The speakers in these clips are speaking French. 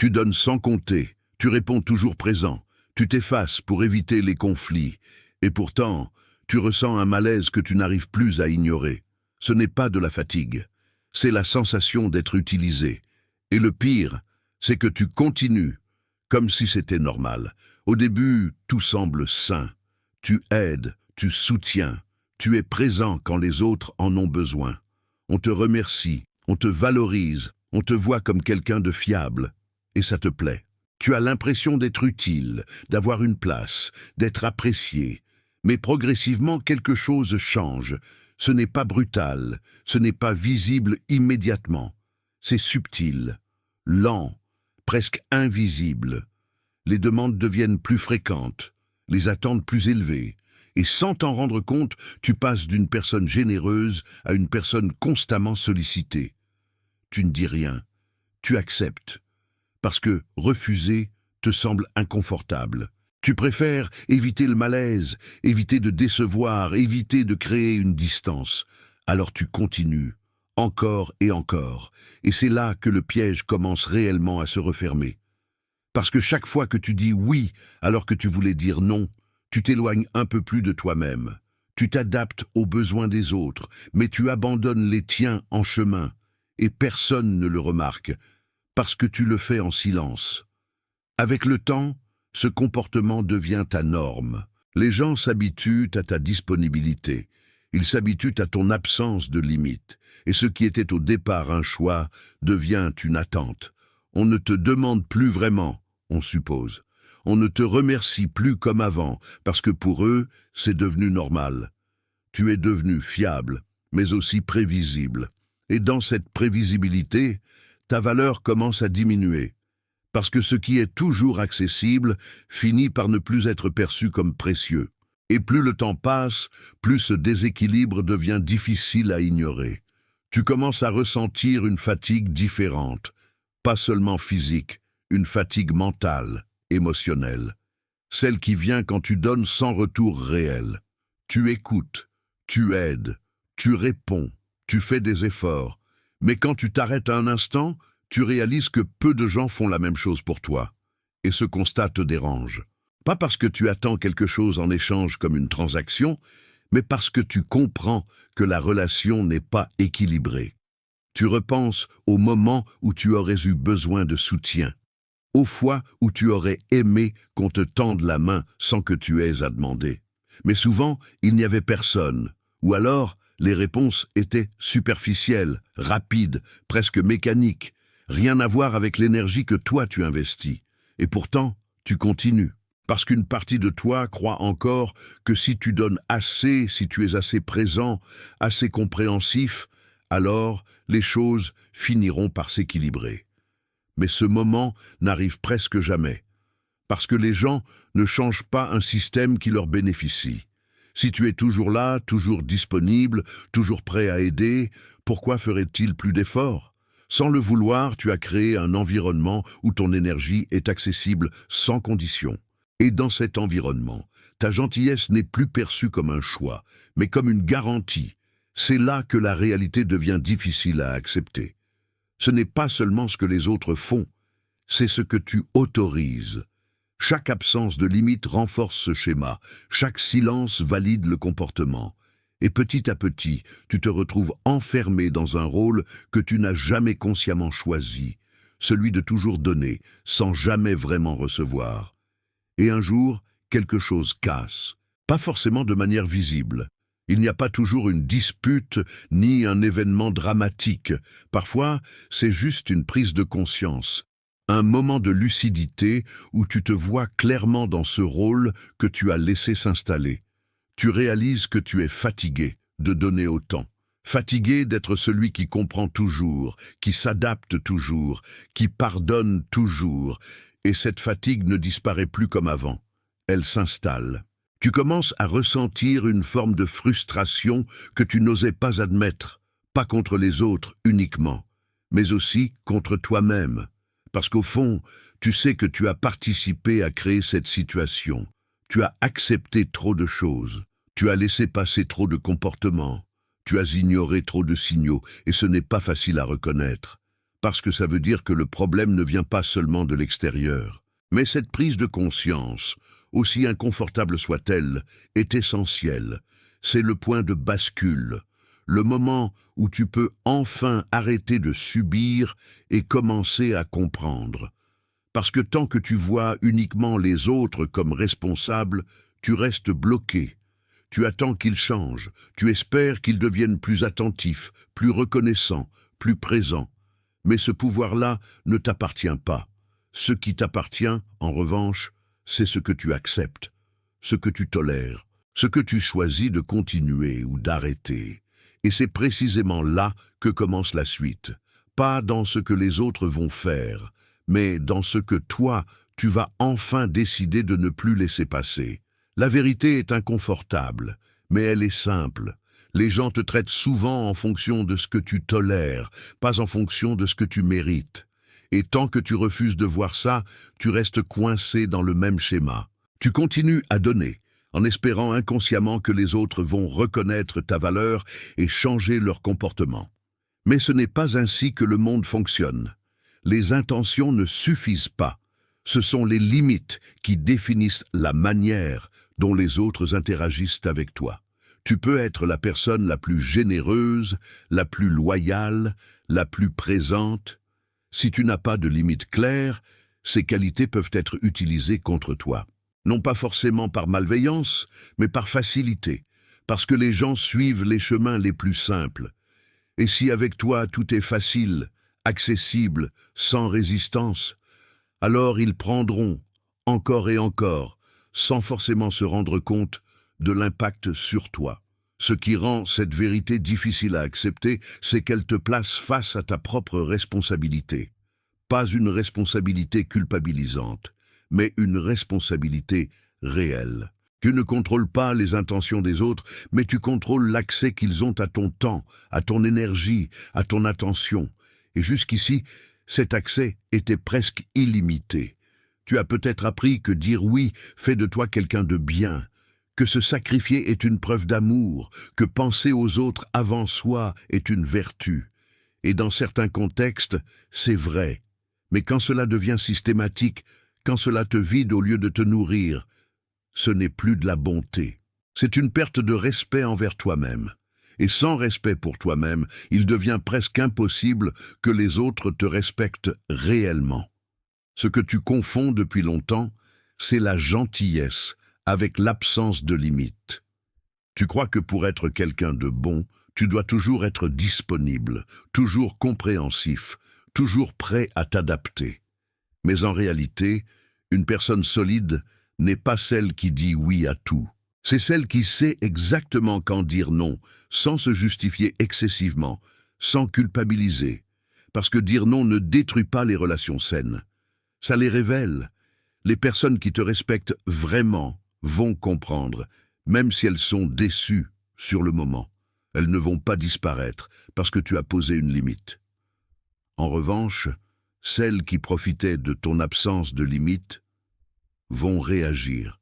Tu donnes sans compter, tu réponds toujours présent, tu t'effaces pour éviter les conflits. Et pourtant, tu ressens un malaise que tu n'arrives plus à ignorer. Ce n'est pas de la fatigue, c'est la sensation d'être utilisé. Et le pire, c'est que tu continues, comme si c'était normal. Au début, tout semble sain. Tu aides, tu soutiens, tu es présent quand les autres en ont besoin. On te remercie, on te valorise, on te voit comme quelqu'un de fiable. Et ça te plaît. Tu as l'impression d'être utile, d'avoir une place, d'être apprécié. Mais progressivement, quelque chose change. Ce n'est pas brutal, ce n'est pas visible immédiatement. C'est subtil, lent, presque invisible. Les demandes deviennent plus fréquentes, les attentes plus élevées. Et sans t'en rendre compte, tu passes d'une personne généreuse à une personne constamment sollicitée. Tu ne dis rien, tu acceptes. Parce que refuser te semble inconfortable. Tu préfères éviter le malaise, éviter de décevoir, éviter de créer une distance. Alors tu continues, encore et encore. Et c'est là que le piège commence réellement à se refermer. Parce que chaque fois que tu dis oui alors que tu voulais dire non, tu t'éloignes un peu plus de toi-même. Tu t'adaptes aux besoins des autres, mais tu abandonnes les tiens en chemin. Et personne ne le remarque, parce que tu le fais en silence. Avec le temps, ce comportement devient ta norme. Les gens s'habituent à ta disponibilité. Ils s'habituent à ton absence de limite. Et ce qui était au départ un choix devient une attente. On ne te demande plus vraiment, on suppose. On ne te remercie plus comme avant, parce que pour eux, c'est devenu normal. Tu es devenu fiable, mais aussi prévisible. Et dans cette prévisibilité, ta valeur commence à diminuer. Parce que ce qui est toujours accessible finit par ne plus être perçu comme précieux. Et plus le temps passe, plus ce déséquilibre devient difficile à ignorer. Tu commences à ressentir une fatigue différente, pas seulement physique, une fatigue mentale, émotionnelle. Celle qui vient quand tu donnes sans retour réel. Tu écoutes, tu aides, tu réponds, tu fais des efforts. Mais quand tu t'arrêtes un instant, tu réalises que peu de gens font la même chose pour toi. Et ce constat te dérange. Pas parce que tu attends quelque chose en échange comme une transaction, mais parce que tu comprends que la relation n'est pas équilibrée. Tu repenses au moment où tu aurais eu besoin de soutien, aux fois où tu aurais aimé qu'on te tende la main sans que tu aies à demander. Mais souvent, il n'y avait personne, ou alors les réponses étaient superficielles, rapides, presque mécaniques, rien à voir avec l'énergie que toi tu investis. Et pourtant, tu continues. Parce qu'une partie de toi croit encore que si tu donnes assez, si tu es assez présent, assez compréhensif, alors les choses finiront par s'équilibrer. Mais ce moment n'arrive presque jamais. Parce que les gens ne changent pas un système qui leur bénéficie. Si tu es toujours là, toujours disponible, toujours prêt à aider, pourquoi ferait-il plus d'efforts? Sans le vouloir, tu as créé un environnement où ton énergie est accessible sans condition. Et dans cet environnement, ta gentillesse n'est plus perçue comme un choix, mais comme une garantie. C'est là que la réalité devient difficile à accepter. Ce n'est pas seulement ce que les autres font, c'est ce que tu autorises. Chaque absence de limite renforce ce schéma, chaque silence valide le comportement. Et petit à petit, tu te retrouves enfermé dans un rôle que tu n'as jamais consciemment choisi, celui de toujours donner, sans jamais vraiment recevoir. Et un jour, quelque chose casse, pas forcément de manière visible. Il n'y a pas toujours une dispute ni un événement dramatique. Parfois, c'est juste une prise de conscience, un moment de lucidité où tu te vois clairement dans ce rôle que tu as laissé s'installer. Tu réalises que tu es fatigué de donner autant, fatigué d'être celui qui comprend toujours, qui s'adapte toujours, qui pardonne toujours. Et cette fatigue ne disparaît plus comme avant. Elle s'installe. Tu commences à ressentir une forme de frustration que tu n'osais pas admettre, pas contre les autres uniquement, mais aussi contre toi-même. Parce qu'au fond, tu sais que tu as participé à créer cette situation. Tu as accepté trop de choses. Tu as laissé passer trop de comportements. Tu as ignoré trop de signaux, et ce n'est pas facile à reconnaître. parce que ça veut dire que le problème ne vient pas seulement de l'extérieur. Mais cette prise de conscience, aussi inconfortable soit-elle, est essentielle. C'est le point de bascule, le moment où tu peux enfin arrêter de subir et commencer à comprendre. Parce que tant que tu vois uniquement les autres comme responsables, tu restes bloqué. Tu attends qu'ils changent, tu espères qu'ils deviennent plus attentifs, plus reconnaissants, plus présents. Mais ce pouvoir-là ne t'appartient pas. Ce qui t'appartient, en revanche, c'est ce que tu acceptes, ce que tu tolères, ce que tu choisis de continuer ou d'arrêter. Et c'est précisément là que commence la suite. Pas dans ce que les autres vont faire, mais dans ce que toi, tu vas enfin décider de ne plus laisser passer. La vérité est inconfortable, mais elle est simple. Les gens te traitent souvent en fonction de ce que tu tolères, pas en fonction de ce que tu mérites. Et tant que tu refuses de voir ça, tu restes coincé dans le même schéma. Tu continues à donner, en espérant inconsciemment que les autres vont reconnaître ta valeur et changer leur comportement. Mais ce n'est pas ainsi que le monde fonctionne. Les intentions ne suffisent pas. Ce sont les limites qui définissent la manière dont les autres interagissent avec toi. Tu peux être la personne la plus généreuse, la plus loyale, la plus présente. Si tu n'as pas de limites claires, ces qualités peuvent être utilisées contre toi. Non pas forcément par malveillance, mais par facilité, parce que les gens suivent les chemins les plus simples. Et si avec toi tout est facile, accessible, sans résistance, alors ils prendront, encore et encore, sans forcément se rendre compte de l'impact sur toi. Ce qui rend cette vérité difficile à accepter, c'est qu'elle te place face à ta propre responsabilité. Pas une responsabilité culpabilisante, mais une responsabilité réelle. Tu ne contrôles pas les intentions des autres, mais tu contrôles l'accès qu'ils ont à ton temps, à ton énergie, à ton attention. Et jusqu'ici, cet accès était presque illimité. Tu as peut-être appris que dire oui fait de toi quelqu'un de bien, que se sacrifier est une preuve d'amour, que penser aux autres avant soi est une vertu. Et dans certains contextes, c'est vrai. Mais quand cela devient systématique, quand cela te vide au lieu de te nourrir, ce n'est plus de la bonté. C'est une perte de respect envers toi-même. Et sans respect pour toi-même, il devient presque impossible que les autres te respectent réellement. Ce que tu confonds depuis longtemps, c'est la gentillesse avec l'absence de limites. Tu crois que pour être quelqu'un de bon, tu dois toujours être disponible, toujours compréhensif, toujours prêt à t'adapter. Mais en réalité, une personne solide n'est pas celle qui dit oui à tout. C'est celle qui sait exactement quand dire non, sans se justifier excessivement, sans culpabiliser. Parce que dire non ne détruit pas les relations saines. Ça les révèle. Les personnes qui te respectent vraiment vont comprendre, même si elles sont déçues sur le moment. Elles ne vont pas disparaître parce que tu as posé une limite. En revanche, celles qui profitaient de ton absence de limite vont réagir,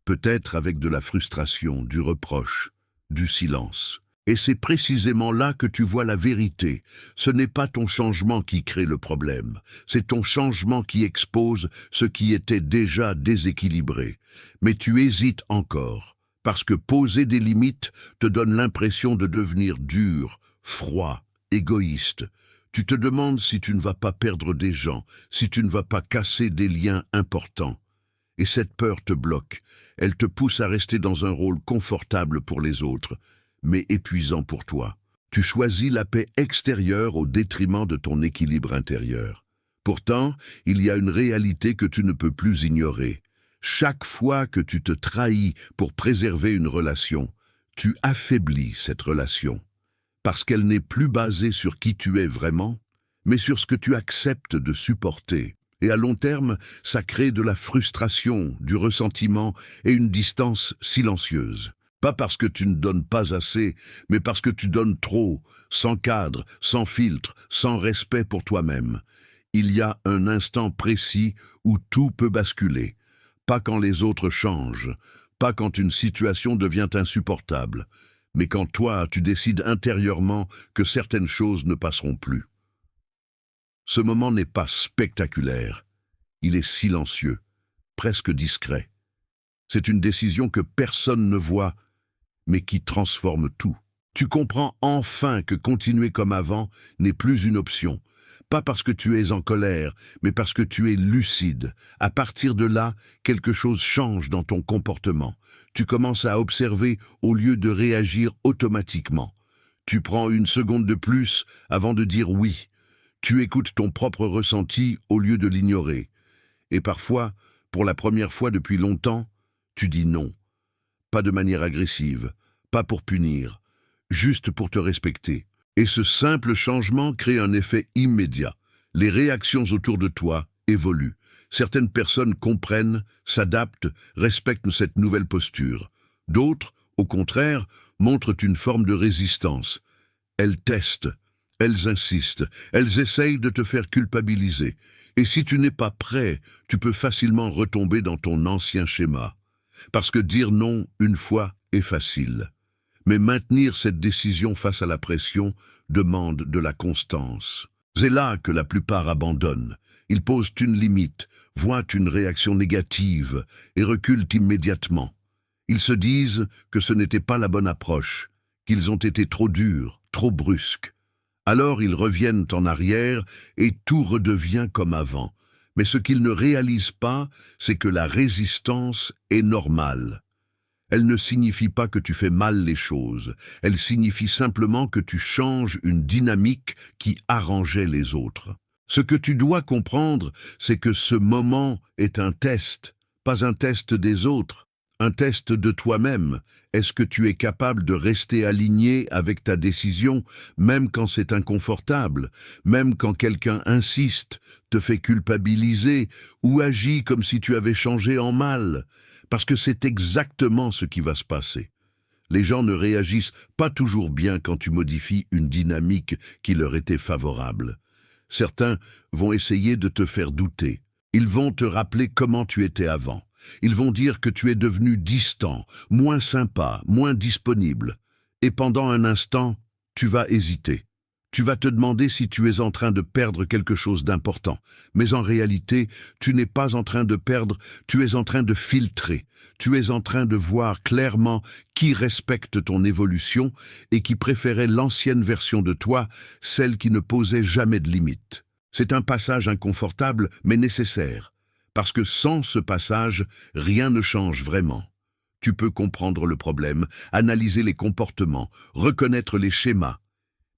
peut-être avec de la frustration, du reproche, du silence. Et c'est précisément là que tu vois la vérité. Ce n'est pas ton changement qui crée le problème, c'est ton changement qui expose ce qui était déjà déséquilibré. Mais tu hésites encore, parce que poser des limites te donne l'impression de devenir dur, froid, égoïste. Tu te demandes si tu ne vas pas perdre des gens, si tu ne vas pas casser des liens importants. Et cette peur te bloque, elle te pousse à rester dans un rôle confortable pour les autres, mais épuisant pour toi. Tu choisis la paix extérieure au détriment de ton équilibre intérieur. Pourtant, il y a une réalité que tu ne peux plus ignorer. Chaque fois que tu te trahis pour préserver une relation, tu affaiblis cette relation. Parce qu'elle n'est plus basée sur qui tu es vraiment, mais sur ce que tu acceptes de supporter. Et à long terme, ça crée de la frustration, du ressentiment et une distance silencieuse. Pas parce que tu ne donnes pas assez, mais parce que tu donnes trop, sans cadre, sans filtre, sans respect pour toi-même. Il y a un instant précis où tout peut basculer. Pas quand les autres changent, pas quand une situation devient insupportable, mais quand toi, tu décides intérieurement que certaines choses ne passeront plus. Ce moment n'est pas spectaculaire. Il est silencieux, presque discret. C'est une décision que personne ne voit, mais qui transforme tout. Tu comprends enfin que continuer comme avant n'est plus une option. Pas parce que tu es en colère, mais parce que tu es lucide. À partir de là, quelque chose change dans ton comportement. Tu commences à observer au lieu de réagir automatiquement. Tu prends une seconde de plus avant de dire oui. Tu écoutes ton propre ressenti au lieu de l'ignorer. Et parfois, pour la première fois depuis longtemps, tu dis non. Pas de manière agressive, pas pour punir, juste pour te respecter. Et ce simple changement crée un effet immédiat. Les réactions autour de toi évoluent. Certaines personnes comprennent, s'adaptent, respectent cette nouvelle posture. D'autres, au contraire, montrent une forme de résistance. Elles testent, elles insistent, elles essayent de te faire culpabiliser. Et si tu n'es pas prêt, tu peux facilement retomber dans ton ancien schéma. Parce que dire non une fois est facile. Mais maintenir cette décision face à la pression demande de la constance. C'est là que la plupart abandonnent. Ils posent une limite, voient une réaction négative et reculent immédiatement. Ils se disent que ce n'était pas la bonne approche, qu'ils ont été trop durs, trop brusques. Alors ils reviennent en arrière et tout redevient comme avant. Mais ce qu'ils ne réalisent pas, c'est que la résistance est normale. Elle ne signifie pas que tu fais mal les choses, elle signifie simplement que tu changes une dynamique qui arrangeait les autres. Ce que tu dois comprendre, c'est que ce moment est un test, pas un test des autres, un test de toi-même. Est-ce que tu es capable de rester aligné avec ta décision, même quand c'est inconfortable, même quand quelqu'un insiste, te fait culpabiliser ou agit comme si tu avais changé en mal? Parce que c'est exactement ce qui va se passer. Les gens ne réagissent pas toujours bien quand tu modifies une dynamique qui leur était favorable. Certains vont essayer de te faire douter. Ils vont te rappeler comment tu étais avant. Ils vont dire que tu es devenu distant, moins sympa, moins disponible. Et pendant un instant, tu vas hésiter. Tu vas te demander si tu es en train de perdre quelque chose d'important. Mais en réalité, tu n'es pas en train de perdre, tu es en train de filtrer. Tu es en train de voir clairement qui respecte ton évolution et qui préférait l'ancienne version de toi, celle qui ne posait jamais de limites. C'est un passage inconfortable, mais nécessaire. Parce que sans ce passage, rien ne change vraiment. Tu peux comprendre le problème, analyser les comportements, reconnaître les schémas.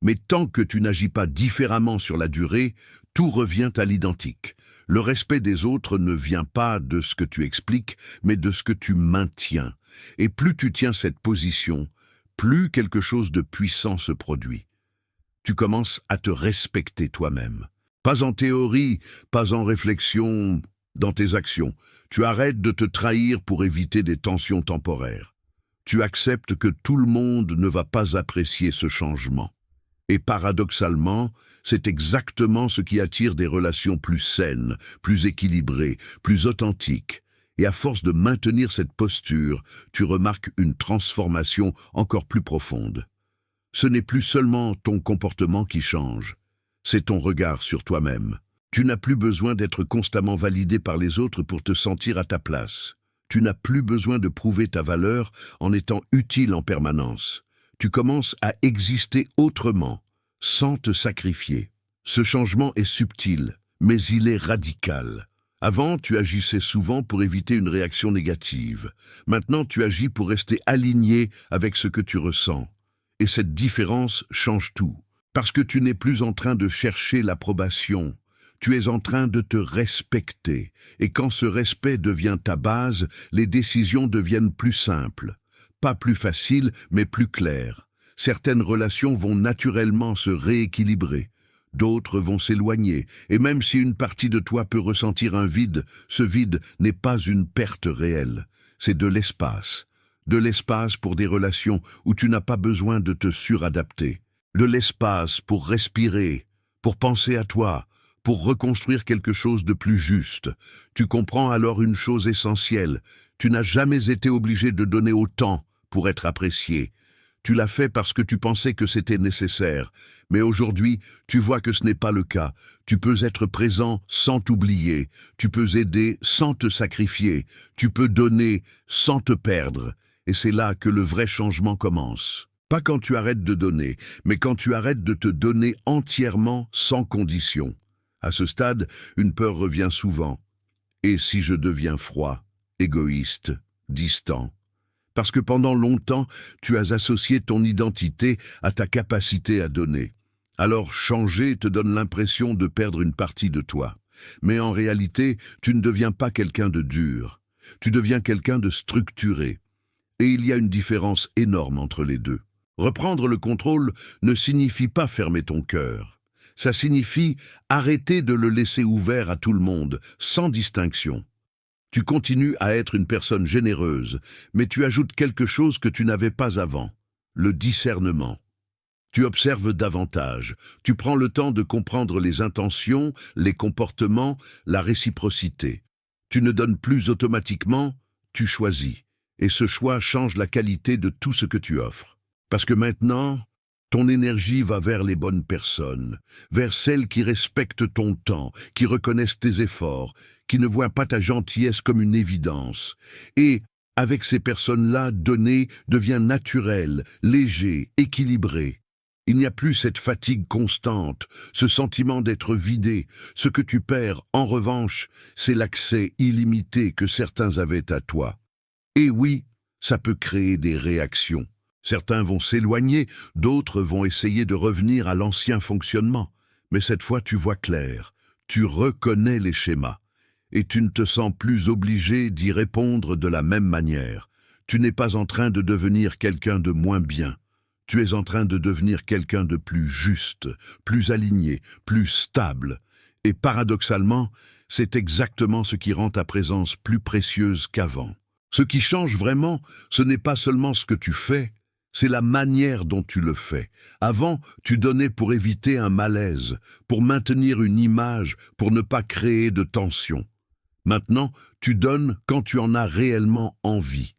Mais tant que tu n'agis pas différemment sur la durée, tout revient à l'identique. Le respect des autres ne vient pas de ce que tu expliques, mais de ce que tu maintiens. Et plus tu tiens cette position, plus quelque chose de puissant se produit. Tu commences à te respecter toi-même. Pas en théorie, pas en réflexion, dans tes actions. Tu arrêtes de te trahir pour éviter des tensions temporaires. Tu acceptes que tout le monde ne va pas apprécier ce changement. Et paradoxalement, c'est exactement ce qui attire des relations plus saines, plus équilibrées, plus authentiques. Et à force de maintenir cette posture, tu remarques une transformation encore plus profonde. Ce n'est plus seulement ton comportement qui change, c'est ton regard sur toi-même. Tu n'as plus besoin d'être constamment validé par les autres pour te sentir à ta place. Tu n'as plus besoin de prouver ta valeur en étant utile en permanence. Tu commences à exister autrement, sans te sacrifier. Ce changement est subtil, mais il est radical. Avant, tu agissais souvent pour éviter une réaction négative. Maintenant, tu agis pour rester aligné avec ce que tu ressens. Et cette différence change tout. Parce que tu n'es plus en train de chercher l'approbation. Tu es en train de te respecter. Et quand ce respect devient ta base, les décisions deviennent plus simples. Pas plus faciles, mais plus claires. Certaines relations vont naturellement se rééquilibrer. D'autres vont s'éloigner. Et même si une partie de toi peut ressentir un vide, ce vide n'est pas une perte réelle. C'est de l'espace. De l'espace pour des relations où tu n'as pas besoin de te suradapter. De l'espace pour respirer, pour penser à toi, pour reconstruire quelque chose de plus juste. Tu comprends alors une chose essentielle. Tu n'as jamais été obligé de donner autant pour être apprécié. Tu l'as fait parce que tu pensais que c'était nécessaire. Mais aujourd'hui, tu vois que ce n'est pas le cas. Tu peux être présent sans t'oublier. Tu peux aider sans te sacrifier. Tu peux donner sans te perdre. Et c'est là que le vrai changement commence. Pas quand tu arrêtes de donner, mais quand tu arrêtes de te donner entièrement sans condition. À ce stade, une peur revient souvent. Et si je deviens froid, égoïste, distant? Parce que pendant longtemps, tu as associé ton identité à ta capacité à donner. Alors changer te donne l'impression de perdre une partie de toi. Mais en réalité, tu ne deviens pas quelqu'un de dur. Tu deviens quelqu'un de structuré. Et il y a une différence énorme entre les deux. Reprendre le contrôle ne signifie pas fermer ton cœur. Ça signifie arrêter de le laisser ouvert à tout le monde, sans distinction. Tu continues à être une personne généreuse, mais tu ajoutes quelque chose que tu n'avais pas avant, le discernement. Tu observes davantage, tu prends le temps de comprendre les intentions, les comportements, la réciprocité. Tu ne donnes plus automatiquement, tu choisis. Et ce choix change la qualité de tout ce que tu offres. Parce que maintenant, ton énergie va vers les bonnes personnes, vers celles qui respectent ton temps, qui reconnaissent tes efforts, qui ne voient pas ta gentillesse comme une évidence. Et, avec ces personnes-là, donner devient naturel, léger, équilibré. Il n'y a plus cette fatigue constante, ce sentiment d'être vidé. Ce que tu perds, en revanche, c'est l'accès illimité que certains avaient à toi. Et oui, ça peut créer des réactions. Certains vont s'éloigner, d'autres vont essayer de revenir à l'ancien fonctionnement. Mais cette fois, tu vois clair, tu reconnais les schémas. Et tu ne te sens plus obligé d'y répondre de la même manière. Tu n'es pas en train de devenir quelqu'un de moins bien. Tu es en train de devenir quelqu'un de plus juste, plus aligné, plus stable. Et paradoxalement, c'est exactement ce qui rend ta présence plus précieuse qu'avant. Ce qui change vraiment, ce n'est pas seulement ce que tu fais, c'est la manière dont tu le fais. Avant, tu donnais pour éviter un malaise, pour maintenir une image, pour ne pas créer de tension. Maintenant, tu donnes quand tu en as réellement envie.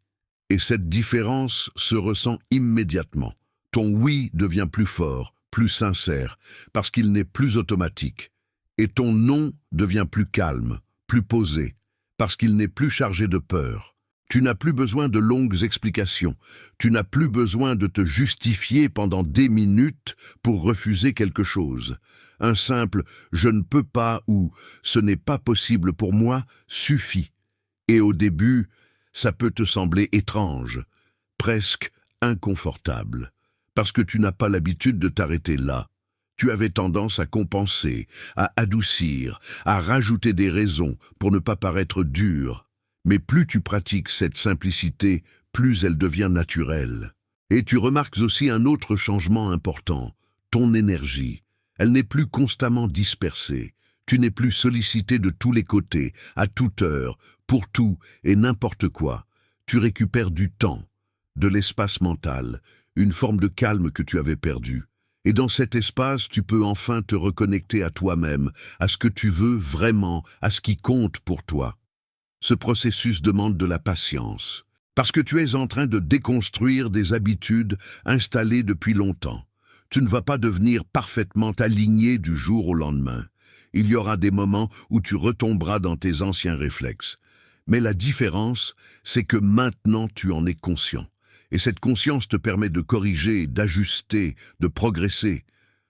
Et cette différence se ressent immédiatement. Ton oui devient plus fort, plus sincère, parce qu'il n'est plus automatique. Et ton non devient plus calme, plus posé, parce qu'il n'est plus chargé de peur. Tu n'as plus besoin de longues explications. Tu n'as plus besoin de te justifier pendant des minutes pour refuser quelque chose. Un simple « je ne peux pas » ou « ce n'est pas possible pour moi » suffit. Et au début, ça peut te sembler étrange, presque inconfortable, parce que tu n'as pas l'habitude de t'arrêter là. Tu avais tendance à compenser, à adoucir, à rajouter des raisons pour ne pas paraître dur. Mais plus tu pratiques cette simplicité, plus elle devient naturelle. Et tu remarques aussi un autre changement important, ton énergie. Elle n'est plus constamment dispersée. Tu n'es plus sollicité de tous les côtés, à toute heure, pour tout et n'importe quoi. Tu récupères du temps, de l'espace mental, une forme de calme que tu avais perdu. Et dans cet espace, tu peux enfin te reconnecter à toi-même, à ce que tu veux vraiment, à ce qui compte pour toi. Ce processus demande de la patience, parce que tu es en train de déconstruire des habitudes installées depuis longtemps. Tu ne vas pas devenir parfaitement aligné du jour au lendemain. Il y aura des moments où tu retomberas dans tes anciens réflexes. Mais la différence, c'est que maintenant tu en es conscient. Et cette conscience te permet de corriger, d'ajuster, de progresser.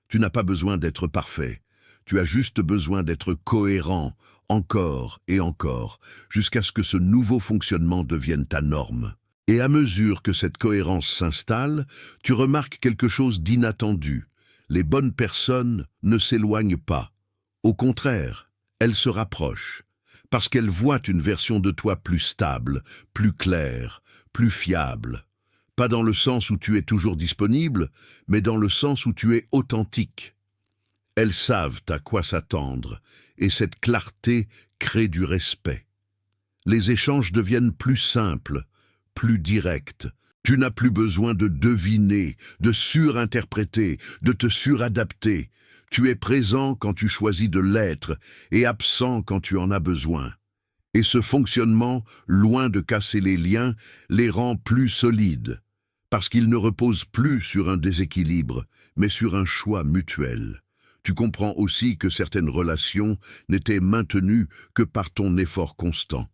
Tu n'as pas besoin d'être parfait. Tu as juste besoin d'être cohérent, encore et encore, jusqu'à ce que ce nouveau fonctionnement devienne ta norme. Et à mesure que cette cohérence s'installe, tu remarques quelque chose d'inattendu. Les bonnes personnes ne s'éloignent pas. Au contraire, elles se rapprochent, parce qu'elles voient une version de toi plus stable, plus claire, plus fiable. Pas dans le sens où tu es toujours disponible, mais dans le sens où tu es authentique. Elles savent à quoi s'attendre, et cette clarté crée du respect. Les échanges deviennent plus simples, plus directs. Tu n'as plus besoin de deviner, de surinterpréter, de te suradapter. Tu es présent quand tu choisis de l'être et absent quand tu en as besoin. Et ce fonctionnement, loin de casser les liens, les rend plus solides. parce qu'il ne repose plus sur un déséquilibre, mais sur un choix mutuel. Tu comprends aussi que certaines relations n'étaient maintenues que par ton effort constant.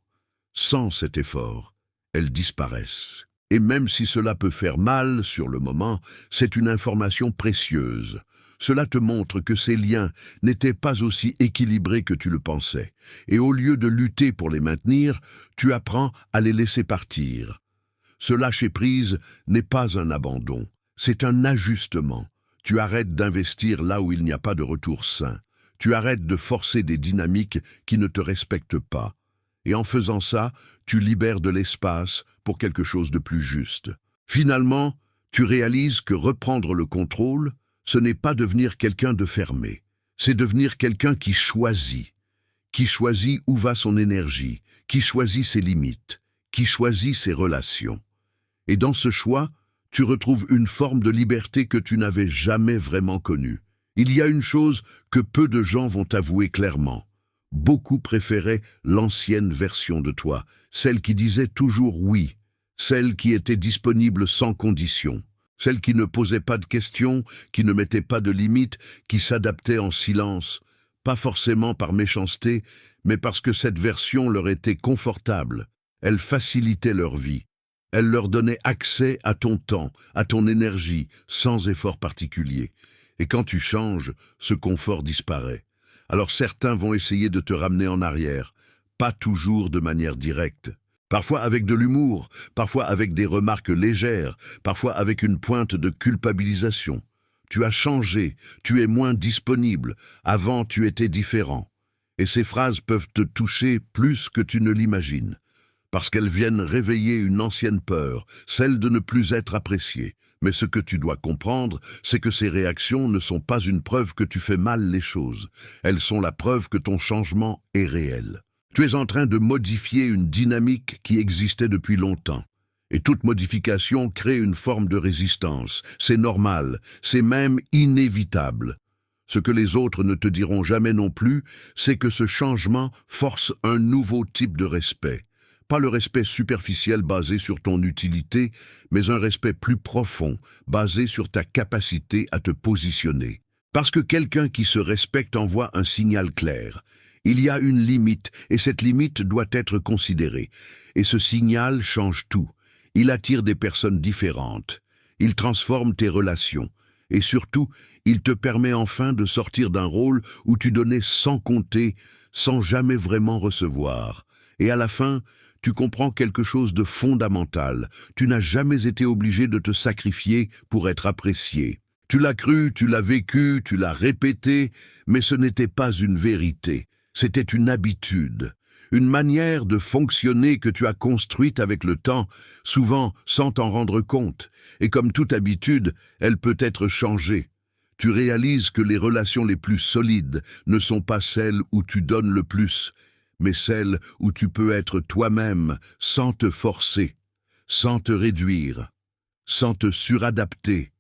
Sans cet effort, elles disparaissent. Et même si cela peut faire mal sur le moment, c'est une information précieuse. Cela te montre que ces liens n'étaient pas aussi équilibrés que tu le pensais. Et au lieu de lutter pour les maintenir, tu apprends à les laisser partir. Ce lâcher-prise n'est pas un abandon, c'est un ajustement. Tu arrêtes d'investir là où il n'y a pas de retour sain. Tu arrêtes de forcer des dynamiques qui ne te respectent pas. Et en faisant ça, tu libères de l'espace pour quelque chose de plus juste. Finalement, tu réalises que reprendre le contrôle, ce n'est pas devenir quelqu'un de fermé. C'est devenir quelqu'un qui choisit où va son énergie, qui choisit ses limites, qui choisit ses relations. Et dans ce choix, tu retrouves une forme de liberté que tu n'avais jamais vraiment connue. Il y a une chose que peu de gens vont avouer clairement. Beaucoup préféraient l'ancienne version de toi, celle qui disait toujours oui, celle qui était disponible sans condition, celle qui ne posait pas de questions, qui ne mettait pas de limites, qui s'adaptait en silence, pas forcément par méchanceté, mais parce que cette version leur était confortable. Elle facilitait leur vie. Elle leur donnait accès à ton temps, à ton énergie, sans effort particulier. Et quand tu changes, ce confort disparaît. Alors certains vont essayer de te ramener en arrière, pas toujours de manière directe. Parfois avec de l'humour, parfois avec des remarques légères, parfois avec une pointe de culpabilisation. Tu as changé, tu es moins disponible, avant tu étais différent. Et ces phrases peuvent te toucher plus que tu ne l'imagines. Parce qu'elles viennent réveiller une ancienne peur, celle de ne plus être apprécié. Mais ce que tu dois comprendre, c'est que ces réactions ne sont pas une preuve que tu fais mal les choses. Elles sont la preuve que ton changement est réel. Tu es en train de modifier une dynamique qui existait depuis longtemps. Et toute modification crée une forme de résistance. C'est normal, c'est même inévitable. Ce que les autres ne te diront jamais non plus, c'est que ce changement force un nouveau type de respect. Pas le respect superficiel basé sur ton utilité, mais un respect plus profond, basé sur ta capacité à te positionner. Parce que quelqu'un qui se respecte envoie un signal clair. Il y a une limite, et cette limite doit être considérée. Et ce signal change tout. Il attire des personnes différentes. Il transforme tes relations. Et surtout, il te permet enfin de sortir d'un rôle où tu donnais sans compter, sans jamais vraiment recevoir. Et à la fin, tu comprends quelque chose de fondamental. Tu n'as jamais été obligé de te sacrifier pour être apprécié. Tu l'as cru, tu l'as vécu, tu l'as répété, mais ce n'était pas une vérité. C'était une habitude, une manière de fonctionner que tu as construite avec le temps, souvent sans t'en rendre compte. Et comme toute habitude, elle peut être changée. Tu réalises que les relations les plus solides ne sont pas celles où tu donnes le plus, mais celles où tu peux être toi-même sans te forcer, sans te réduire, sans te suradapter,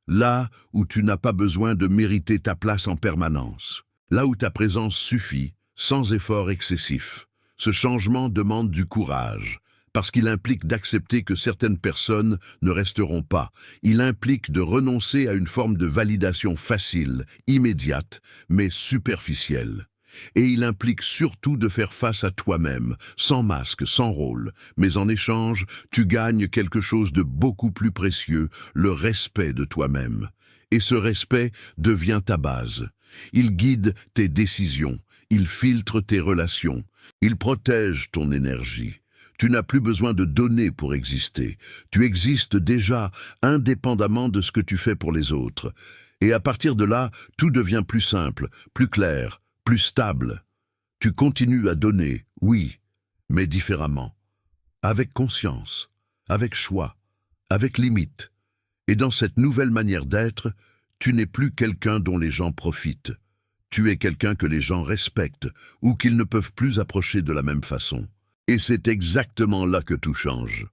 là où tu n'as pas besoin de mériter ta place en permanence, là où ta présence suffit, sans effort excessif. Ce changement demande du courage, parce qu'il implique d'accepter que certaines personnes ne resteront pas. Il implique de renoncer à une forme de validation facile, immédiate, mais superficielle. Et il implique surtout de faire face à toi-même, sans masque, sans rôle. Mais en échange, tu gagnes quelque chose de beaucoup plus précieux, le respect de toi-même. Et ce respect devient ta base. Il guide tes décisions, il filtre tes relations, il protège ton énergie. Tu n'as plus besoin de donner pour exister. Tu existes déjà indépendamment de ce que tu fais pour les autres. Et à partir de là, tout devient plus simple, plus clair, plus stable. Tu continues à donner, oui, mais différemment. Avec conscience, avec choix, avec limite. Et dans cette nouvelle manière d'être, tu n'es plus quelqu'un dont les gens profitent. Tu es quelqu'un que les gens respectent ou qu'ils ne peuvent plus approcher de la même façon. Et c'est exactement là que tout change.